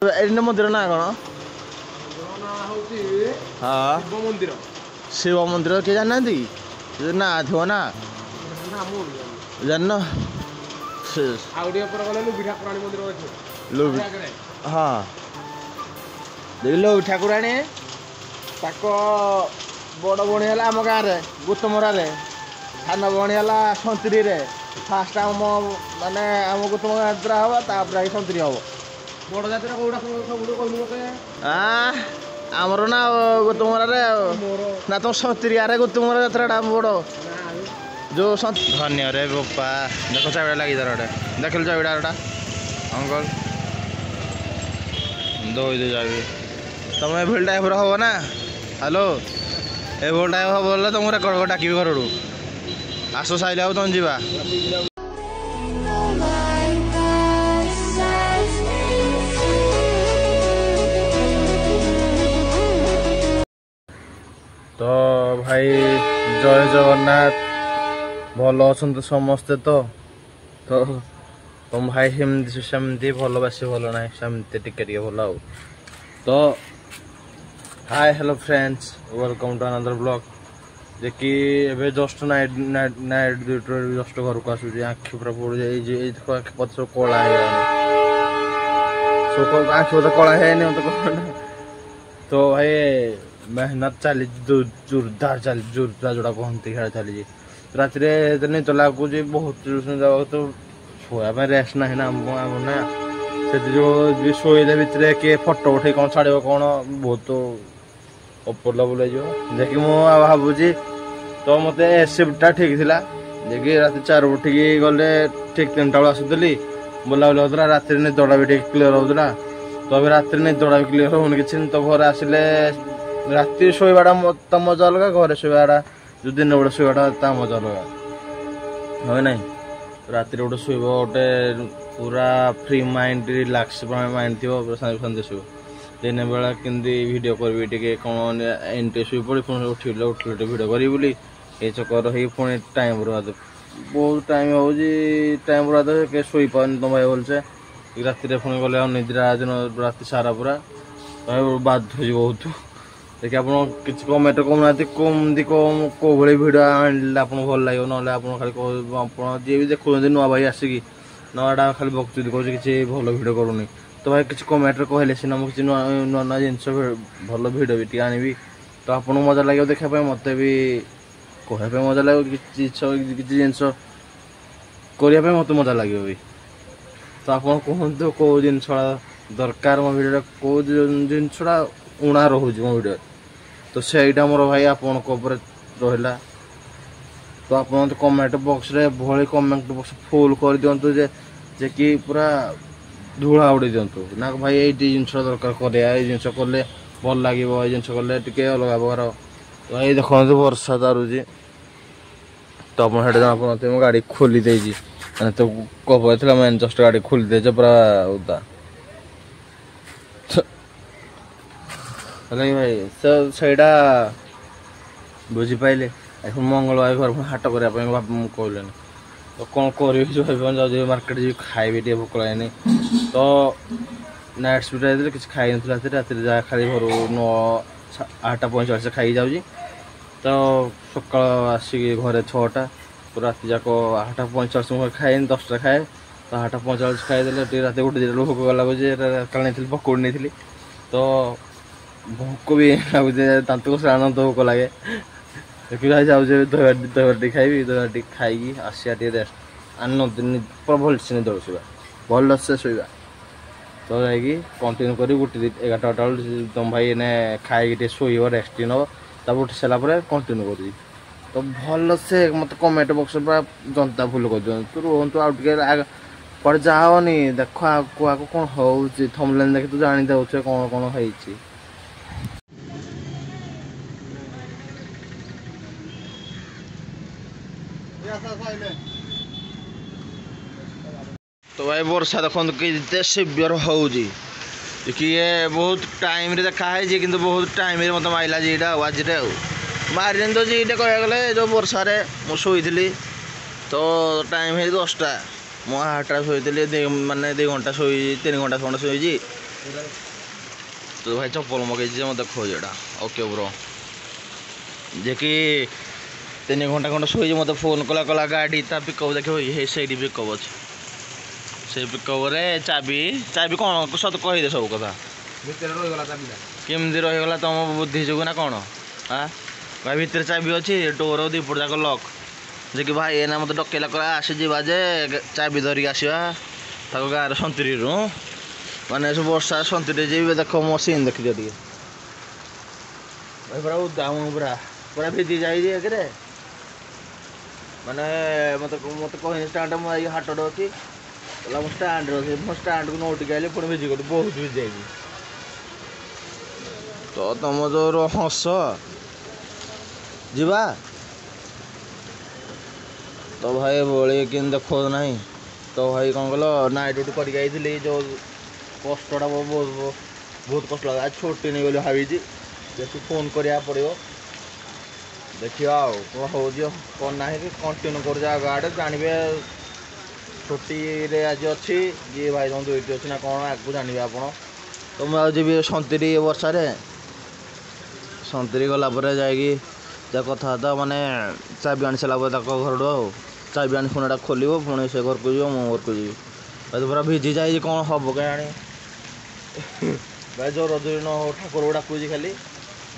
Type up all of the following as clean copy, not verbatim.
ଏଇଠି ମନ୍ଦିର ନା କଣ? ହଁ ଶିବ ମନ୍ଦିର କିଏ ଜାଣିନାହାନ୍ତି? ନା ଥିବ ନା ଜାଣିନ? ହଁ ଦେଖିଲ ଠାକୁରାଣୀ ତାଙ୍କ ବଡ଼ ଭଉଣୀ ହେଲା ଆମ ଗାଁରେ ଗୁତମରାରେ, ସାନ ଭଉଣୀ ହେଲା ସନ୍ତ୍ରୀରେ। ଫାଷ୍ଟ ଆମ ମାନେ ଆମ ଗୁତମ ଯାତ୍ରା ହବ, ତାପରେ ସନ୍ତ୍ରୀ ହବ। ବଡ଼ ଯାତ୍ରା କୋଉଟା ସବୁଠୁ କହିଲୁ ମତେ? ଆମର ନା ଗୁତମରାରେ ନା ତମ ସନ୍ତ୍ରୀଆରେ ଗୁତମରା ଯାତ୍ରାଟା ବଡ଼ ଯୋଉ ଧନ୍ୟରେ ବୋପା ଦେଖ ଚାବିଡ଼ା ଲାଗି ତାର ଗୋଟେ ଦେଖିଲୁ ଚାବିଡ଼ା ଗୋଟା ଅଙ୍କଲ ଦଇ ଯାବି ତମେ ଏଭଳି ଟାଇପ୍ର ହବ ନା। ହ୍ୟାଲୋ ଏଭଳି ଟାଇପ୍ ହବ ବୋଲେ ତମକୁ ରେକର୍ଡ ଡାକିବି ଘରଠୁ ଆସ ସାଇଲେ ଆଉ ତମେ ଯିବା। ତ ଭାଇ ଜୟ ଜଗନ୍ନାଥ, ଭଲ ଅଛନ୍ତି ସମସ୍ତେ ତ ତମ ଭାଇ ସେମିତି ଭଲ ବେଶୀ ଭଲ ନାହିଁ, ସେମିତି ଟିକେ ଟିକେ ଭଲ ଆଉ। ତ high hello friends, welcome to another blog. ଯେ କି ଏବେ ଜଷ୍ଟ ନାଇଟ୍ ଡ୍ୟୁଟିରୁ ଜଷ୍ଟ ଘରକୁ ଆସୁଛି। ଆଖି ପୁରା ପଡ଼ିଯାଇଛି, ଏଇ ଆଖି ପଛ ସବୁ କଳା ହେଇଗଲାଣି, ଆଖି ପଛ କଳା ହେଇନି ମତେ ତ ଭାଇ ମେହନତ ଚାଲିଛି, ଜୋରଦାର ଚାଲିଛି, ଜୋରଦାର ଯୋଉଟା କହନ୍ତି ଖେଳ ଚାଲିଛି। ରାତିରେ ନିଦ ଲାଗୁଛି ବହୁତ, ତ ଶୋଇବା ପାଇଁ ରେଷ୍ଟ ନାହିଁ ନା ନା ସେଥି ଯୋଉ ଶୋଇଲେ ଭିତରେ କିଏ ଫଟୋ ଉଠେଇ କଣ ଛାଡ଼ିବ କଣ ବହୁତ ଉପର ଲେବୁଲ ହେଇଯିବ। ଯେ କି ମୁଁ ଭାବୁଛି ତ ମତେ ସିଫ୍ଟଟା ଠିକ୍ ଥିଲା, ଯେ କି ରାତି 4 ଉଠିକି ଗଲେ ଠିକ୍ 3ଟା ବେଳୁ ଆସୁଥିଲି, ବୁଲାବୁଲି ହଉଥିଲା, ରାତିରେ ନିଦଟା ବି ଟିକେ କ୍ଲିୟର ହଉଥିଲା। ତ ଏବେ ରାତିରେ ନିଦଟା ବି କ୍ଲିୟର ହଉନି କିଛି। ତ ଘରେ ଆସିଲେ ରାତି ଶୋଇବାଟା ତା ମଜା ଅଲଗା, ଘରେ ଶୋଇବାଟା ଯୋଉ ଦିନ ବେଳେ ଶୋଇବାଟା ତା ମଜା ଅଲଗା, হয় ନାଇଁ? ରାତିରେ ଗୋଟେ ଶୋଇବ ଗୋଟେ ପୁରା ଫ୍ରି ମାଇଣ୍ଡ, ରିଲାକ୍ସ ମାଇଣ୍ଡ ଥିବ, ଶାନ୍ତି ଶୋଇବ। ଦିନ ବେଳା କେମିତି ଭିଡ଼ିଓ କରିବି ଟିକେ କଣ ଏମିତି ଶୋଇ ପଡ଼ି ପୁଣି ଉଠିଲେ ଭିଡ଼ିଓ କରିବି ବୋଲି ଏ ଚକ୍କର ହେଇକି ପୁଣି ଟାଇମ୍ ବରବାଦ, ବହୁତ ଟାଇମ୍ ହେଉଛି, ଟାଇମ୍ ବରବାଦ ଶୋଇପାରୁନି ତମ ଭାଇ ଭଲସେ। ରାତିରେ ପୁଣି ଗଲେ ଆଉ ନିଦ୍ରା ଦିନ ରାତି ସାରା ପୁରା ବାଧ୍ୟ ହେଇଯିବ ବହୁତ। ଦେଖି ଆପଣ କିଛି କମେଣ୍ଟ କରୁନାହାନ୍ତି କେମିତି କେଉଁ ଭଳି ଭିଡ଼ିଓ ଆଣିଲେ ଆପଣଙ୍କୁ ଭଲ ଲାଗିବ, ନହେଲେ ଆପଣ ଖାଲି ଆପଣ ଯିଏ ବି ଦେଖୁଛନ୍ତି ନୂଆ ଭାଇ ଆସିକି ନୂଆଟା ଖାଲି ବକ୍ତୃତି କରୁଛି, କିଛି ଭଲ ଭିଡ଼ିଓ କରୁନି। ତ ଭାଇ କିଛି କମେଣ୍ଟରେ କହିଲେ ସିନା ମୁଁ କିଛି ନୂଆ ନୂଆ ଜିନିଷ ଭଲ ଭିଡ଼ିଓ ବି ଟିକେ ଆଣିବି, ତ ଆପଣଙ୍କୁ ମଜା ଲାଗିବ ଦେଖିବା ପାଇଁ, ମୋତେ ବି କହିବା ପାଇଁ ମଜା ଲାଗିବ, କିଛି ଜିନିଷ କରିବା ପାଇଁ ମୋତେ ମଜା ଲାଗିବ ବି। ତ ଆପଣ କୁହନ୍ତୁ କେଉଁ ଜିନିଷଟା ଦରକାର ମୋ ଭିଡ଼ିଓରେ, କେଉଁ ଜିନିଷଟା ଉଣା ରହୁଛି ମୋ ଭିଡ଼ିଓରେ, ତ ସେଇଟା ମୋର ଭାଇ ଆପଣଙ୍କ ଉପରେ ରହିଲା। ତ ଆପଣ କମେଣ୍ଟ ବକ୍ସରେ ଏଭଳି କମେଣ୍ଟ ବକ୍ସ ଫୁଲ୍ କରିଦିଅନ୍ତୁ ଯେ କି ପୁରା ଧୂଳା ଉଡ଼େଇ ଦିଅନ୍ତୁ ନା ଭାଇ ଏଇ ଜିନିଷ ଦରକାର କରିବା, ଏଇ ଜିନିଷ କଲେ ଭଲ ଲାଗିବ, ଏଇ ଜିନିଷ କଲେ ଟିକେ ଅଲଗା ପ୍ରକାର। ତ ଏଇ ଦେଖନ୍ତୁ ବର୍ଷା ଦାରୁଛି, ତ ଆପଣ ସେଠି ଜଣାପଡ଼ୁନଥିବ ମୁଁ ଗାଡ଼ି ଖୋଲି ଦେଇଛି, ମାନେ ତ କଭର ଥିଲା ମୁଁ ଜଷ୍ଟ ଗାଡ଼ି ଖୋଲି ଦେଇଛି ପୁରା ଓଦା ହେଲା କି ଭାଇ। ତ ସେଇଟା ବୁଝିପାରିଲେ। এখন ମଙ୍ଗଳବାର ଘର ପୁଣି ହାଟ କରିବା ପାଇଁ ବାପା ମୁଁ କହିଲେନି, ତ କ'ଣ କରିବି ଭାବିପାରୁନି, ଯାଉଛି ମାର୍କେଟ ଯିବି ଖାଇବି, ଟିକେ ଭୋକ ଲାଗେନି। ତ ନାଇଟ୍ ସୁଟ୍ ଯାଇଥିଲେ କିଛି ଖାଇନଥିଲି ରାତିରେ ଯାହା ଖାଲି ଘରୁ 8:45 ଖାଇକି ଯାଉଛି। ତ ସକାଳ ଆସିକି ଘରେ 6ଟା, ରାତି ଯାକ 8:45 ମୁଁ ଖାଏନି, 10ଟା ଖାଏ, ତ 8:45 ଖାଇଦେଲେ ଟିକେ ରାତି 1-2 ବେଳକୁ ଭୋକ ଲାଗୁଛି। କାଲି ନେଇଥିଲି ପକୁଡ଼ି ନେଇଥିଲି, ତ ଭୋକ ବି ଲାଗୁଛି, ଦାନ୍ତକୁ ଆନନ୍ଦ ଭୋକ ଲାଗେ। ଦେଖିବା ଯାଉଛି ଦହିବରା ଖାଇବି, ଦହିବରା ଖାଇକି ଆସିବା ଟିକେ ରେଷ୍ଟ ପୁରା ଭଲସେ ନିଦ ଶୋଇବା, ଭଲସେ ଶୋଇବା। ତ ଯାଇକି କଣ୍ଟିନ୍ୟୁ କରି 11ଟା ବେଳକୁ ତମ ଭାଇ ଏନେ ଖାଇକି ଟିକେ ଶୋଇବ, ରେଷ୍ଟ ନେବ, ତାପରେ ଉଠି ସାରିଲା ପରେ କଣ୍ଟିନ୍ୟୁ କରିବି। ତ ଭଲସେ ମୋତେ କମେଣ୍ଟ ବକ୍ସରେ ପୁରା ଜନତା ଫୁଲ କରିଦିଅନ୍ତୁ, ରୁହନ୍ତୁ ଆଉ ଟିକେ କୁଆଡ଼େ ଯାଅନି, ଦେଖ ଆଗକୁ କ'ଣ ହେଉଛି, ଥମ୍ବନେଲ୍ ଦେଖି ତୁ ଜାଣି ଦେଉଛେ କ'ଣ କ'ଣ ହେଇଛି। ତ ଭାଇ ବର୍ଷା ଦେଖନ୍ତୁ କେତେ ସିଭିୟର ହେଉଛି, କିଏ ବହୁତ ଟାଇମ୍ରେ ଦେଖା ହେଇଛି, କିନ୍ତୁ ବହୁତ ଟାଇମ୍ରେ ମୋତେ ମାରିଲା ଯେଇଟା ଆଉ ଆଜିରେ ଆଉ ମାରିନି ତ ଯେଇଟା କହିବାକୁ ଗଲେ ଯେଉଁ ବର୍ଷାରେ ମୁଁ ଶୋଇଥିଲି। ତ ଟାଇମ୍ ହେଇଛି 10ଟା, ମୁଁ 8ଟା ଶୋଇଥିଲି, ମାନେ 2 ଘଣ୍ଟା ଶୋଇଛି, 3 ଘଣ୍ଟା ଖଣ୍ଡେ ଶୋଇଛି। तो भाई चप्पल मगेजी मत देखो जेटा ओके ब्रो जे कि 3 घंटा खंड शोई मत फोन कला कला गाड़ी ता पिकअप देखो ये सही पिकअप अच्छे से पिकअप रे चाबी चाबी कौन सत कहीदे सब कथा केमती रहीगला तुम बुद्धि जो ना कौन हाँ भाई भितर चाबी अच्छी डोर दीपट जाक लक जे कि भाई एना मत डकेला कला आसी जावा जे चाबी धरिक आसवा ताको गाँव संतरी माने सब वर्षा संतरी जी देख मो सीन देखी टे भाई पूरा उदा पूरा पूरा भिजी जाए माने मत मत कह स्टाण्ड मुझे हाटटे अच्छी मुझे स्टाण्ड अच्छे स्टाण्ड को नौटिक आइली पुणी भिजी गली बहुत भिजी जाएगी तो तुम जो हस जीवा तो भाई बड़ी कि देखो ना तो भाई कौन कल नाइट ड्यूटी करके जो कष्टा बहुत कष्ट लगा छुट्टी नहीं गली भाई देखिए फोन करा पड़ो देखिए कौन हो कौन ना कि कंटिन्यू कर आगे जानवे छुट्टी रे आज अच्छी जी भाई तुम ड्यूटी अच्छी ना कौन आगू जानवे आप तो मुझे जी संतरी वर्षा संतरी गलापर जा कथा माने चाबी आनी सारा घर चाबी आनी पुणी खोल पुणी से घर को जी मो घर को जी भाई तो पूरा भिजी जाए कौन हम क्या भाई ज्वर जुरी न हो ठाकुर को डाकुची खाली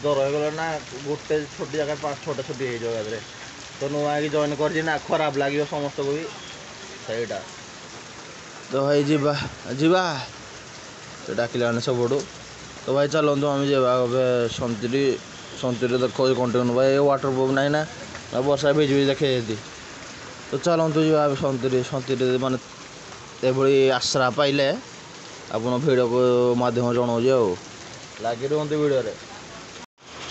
ज्वर हो गला ना गोटे छोटी जगह 5-6टा छुट्टी हो जाए तो नुआ कि जॉइन कर खराब लगे समस्त को भी सहीटा तो भाई जीवा जीवा तो डाकिलानी सबुठ तो भाई चलते आम जावा संतरी संतरी देखो कंटिन्यू भाई वाटर प्रूफ ना ना वर्षा भिज भिज देखे तो चलतु जी संतरी संतरी माने ये आश्रा पाइले आप भिड को मध्यम जनाऊँ लगे रुहत भिडियो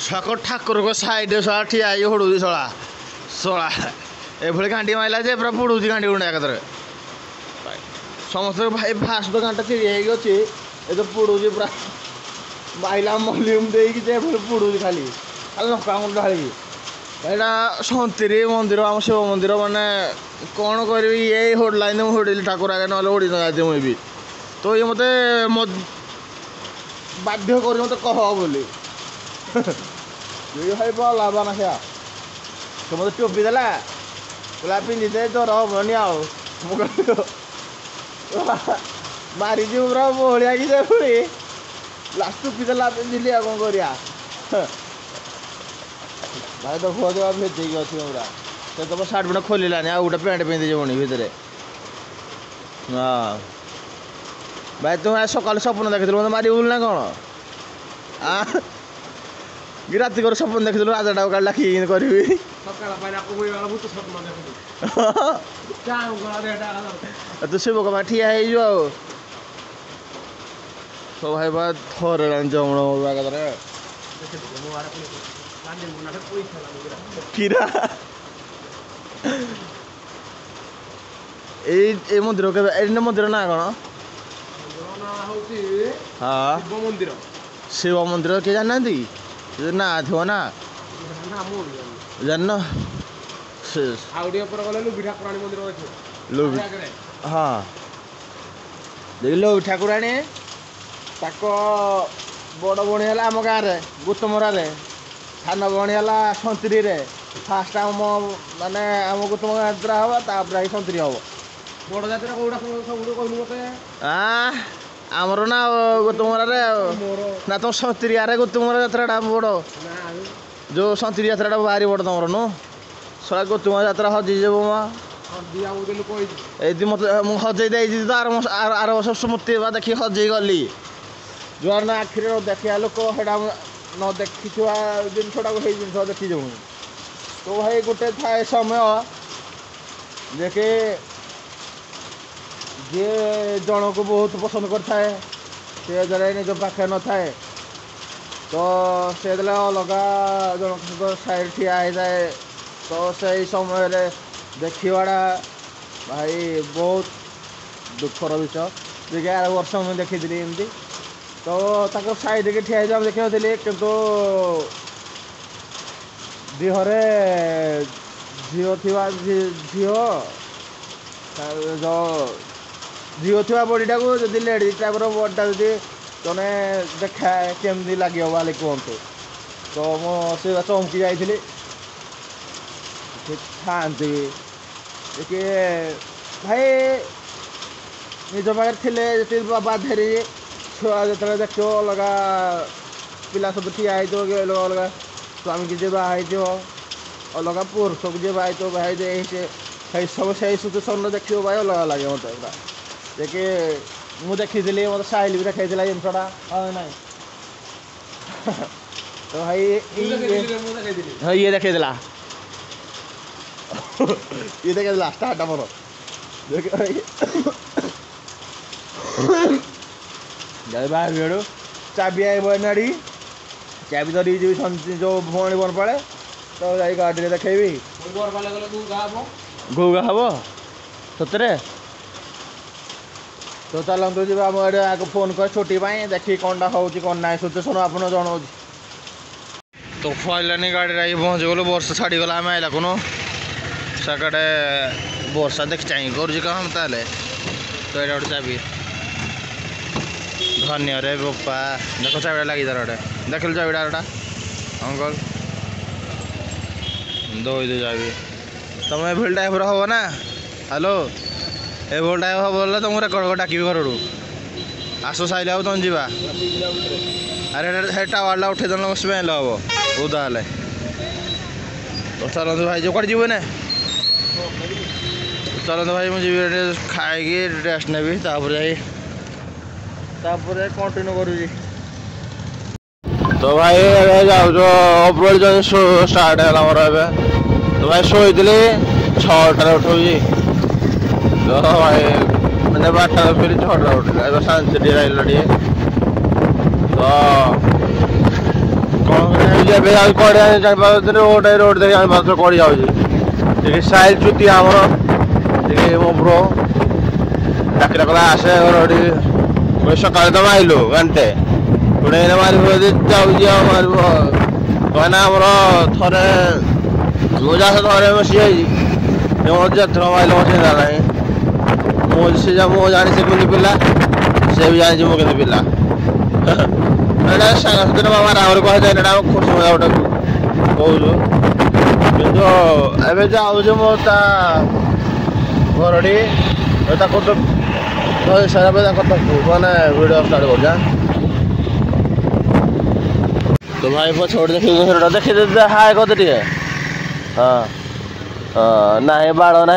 सक ठाकुर को साइड शला ठिया हुड़ू शला शला ये घाटी मारला जे पूरा पुड़ू घाटी गुंडा एक समस्त भाई फास्ट तो घंटा चिड़ी अच्छी ये तो पुड़ू पूरा माइला मल्यूम देखे पुड़ू खाली खाली नका ढाली यहाँ संतरी मंदिर आम शिव मंदिर माने कौन करी ये होडलाइन होड़ी ठाकुर आगे ना होड़ी न जाती मुझे भी तो ये मत बाध्य कर मत कह बोली भाई भला बाना क्या तो मत टोपी देला बोला पिंधि दे ज्वर हमनी आउ मारी जी पूरा बहलिया कि पुणी लास्ट टोपी देला पिंधिली आ कौन करिया भाई तो खुआ देवा भेजी अच्छी पूरा से तुम सार्ट पैंट खोलानी आ गोटे पैंट पिंधि जीवन भितर हाँ भाई तुम सकाल सपन देखी मत मारी बुल ना कौन कि रात कर सपन देखी राजा काल डाकी करी तो शिव कमा ठिया हो तो भाई बात थोड़े जमण किरा ए मंदिर के मंदिर ना कौन हाँ शिव मंदिर किए जाना ना थो ना जान हाँ देख लो ठाकुराणी ताक बड़ भणी है आम गाँव में गुतमरा सान भणी है संतरी फास्ट आम माने आम गुतम यात्रा हम तापर संतरी हम बड़ जात्रा कौटा सब कहलु आमर ना गुतमरा ना तुम संतरिया गुतमरा यात्रा बड़ जो संतरी यात्रा भारी बड़ तुम नु सला गुतम यात्रा हजिज मत हजे तो आर वर्ष स्मृति देखी हजे गली जुआर ना आखिरी न देखा लोक न देखी जिनटा जिन देखी जाऊँ तो भाई गोटे थाए समय जे जी जन को बहुत पसंद करए सी जरे निज पाखे न थाए तो से अलगा जन साइड ठिया जाए तो से समय देखवाटा भाई बहुत दुखर विषय जे 11 वर्ष मुझे देखी एमती तो साइड के ठिया देखी किंतु देहरे झील झील जो झील थी बडीटा को जब लेडीज टाइप बडा जी तने देखा केमती लगे वाले कहतु तो मुझे चमकी जाइली खाती देखिए भाई निज पाखे थे बाधे छुआ जो देख अलग पिला सब ठिया अलग अलग स्वामी की जे बाहर अलग पुरुष को जे बाहर भाई सब से सिचुएसन देख भाई अलग लगे मत देखिए मुझे देखी मत साहिल भी देखी जिनसा हाँ ना तो भाई ये देखे ये देखे स्टार्ट मोर बाहर बेड़ू चाबी आई नाड़ी चाबी धरी जो भौणी बन पड़े तो जाई गाड़ी में देखेबी घूगा हम सतरे तो चलतु जी आगे फोन कर छुट्टी देखी कौन हो कौन ना सिचुएसन आप जनाऊँ तो फैलानी गाड़ी पहुँच गलु वर्षा छाड़ी गला आम आइला कोनो सकाटे वर्षा देख चाहिए कर कम ताले तो ये गोटे चाबी धन्य रे बोपा देख चाबिटा लगी तार गोटे देखल चाबिटा गोटा अंकल दो चाबी तुम एभल टाइप हम ना हेलो एभल टाइप हम बोले तुमको रेकर्ड डाक घर आस साइल तुम जा अरे टावार उठे देन स्मेल हम उदा हेले तो चलते भाई जो कड़े जीव ना चलते भाई मुझे खाई रेस्ट नेबी कंटिन्यू करूँ तो भाई जाऊ अपरोड जो स्टार्ट है मोर तो भाई शोई 6टार उठू तो भाई मैंने 12 फिर 6टार उठा शांति टे टे तो कौन कड़े रोड रोड देख जापार कड़ी जाऊँगी साइल चुती आमर देखिए मो ब्रो डाकिरा कला आसे घर सका तो मारिलु घंटे पुणे मार मार कहना आमर थे मुझा से थे बसी थर मारे मशीन मुझे जानी से केमी पिला से भी जानी मु के पिला सांग बाबा राम कहे खुश मजा गोटे कहूँ कि एवं जाऊँ मो घरटी तो सारा मैंने वीडियो स्टार्ट कर तो भाई पछोड़ देखी देखी हाय कद टे हाँ ना बाड़ ना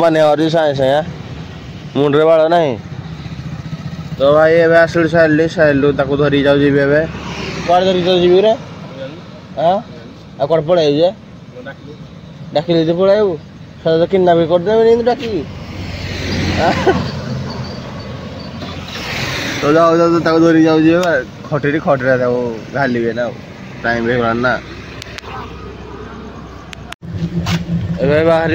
माने साए साए मुंडे बाड़ ना तो भाई एवं आसली साइलू धरी जाऊँ कड़े धरी तो जी रे हाँ कड़े पड़े डाक पड़ाइबू तो किना भी करदे डाक तो जाऊ जाऊ धरी जाऊँ खटे खटे घाली ना टाइम हो ना ए बाहर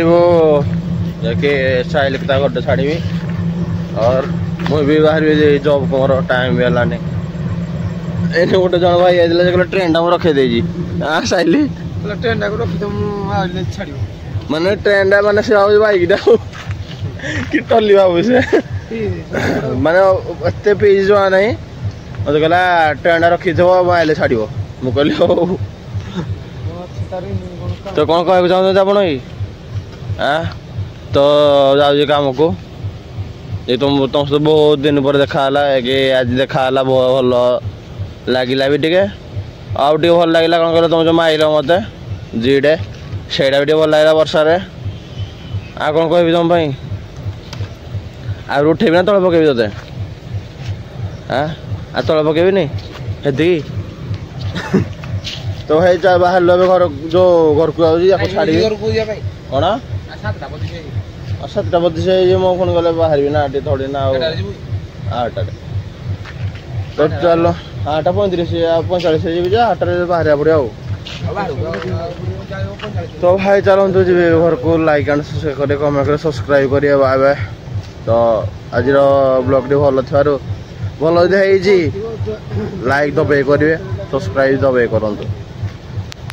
देखिए साइल गड्ढे छाड़ी और मुझे भी बाहर जॉब को मोर टाइम भी है एने गोटे जन भाई आइले ट्रेन टाइम रखे दे हाँ साइल ट्रेन टाइम रखी छाड़ माने ट्रेन टा माने से बाइक टा कि टली बाबू से माने एत पीस जो ना मत कहला ट्रेन टा रखी आइले छाड़ मुझे तो कौन कह चाहते आप हाँ तो जाऊँ कम को ये तुम सहित बहुत दिन पर देखा कि आज देखा भल लगिला भी टे आउ टे भल लगे कौन कह तुम जो माइल मत जीडे सेटा भी भल लगे वर्षार आ कौन कह तुम आ उठेबी ना तले पकेबी ते हाँ आ तले पकेबी हेदी तो भाई बाहर लो घर जो घर को छाड़ी कौन 7टा बजे से मो फोन गले बाहर ना थोड़ी ना 8 तो चलो 8:35 जी जा 8 बाहर पड़े तो भाई चलते जी घर को लाइक एंड कमेंट कर सब्सक्राइब करिए बाय बाय तो आज ब्लॉग टी भल थी भल लाइक दबाई करेंगे सब्सक्राइब दबाई करूँ।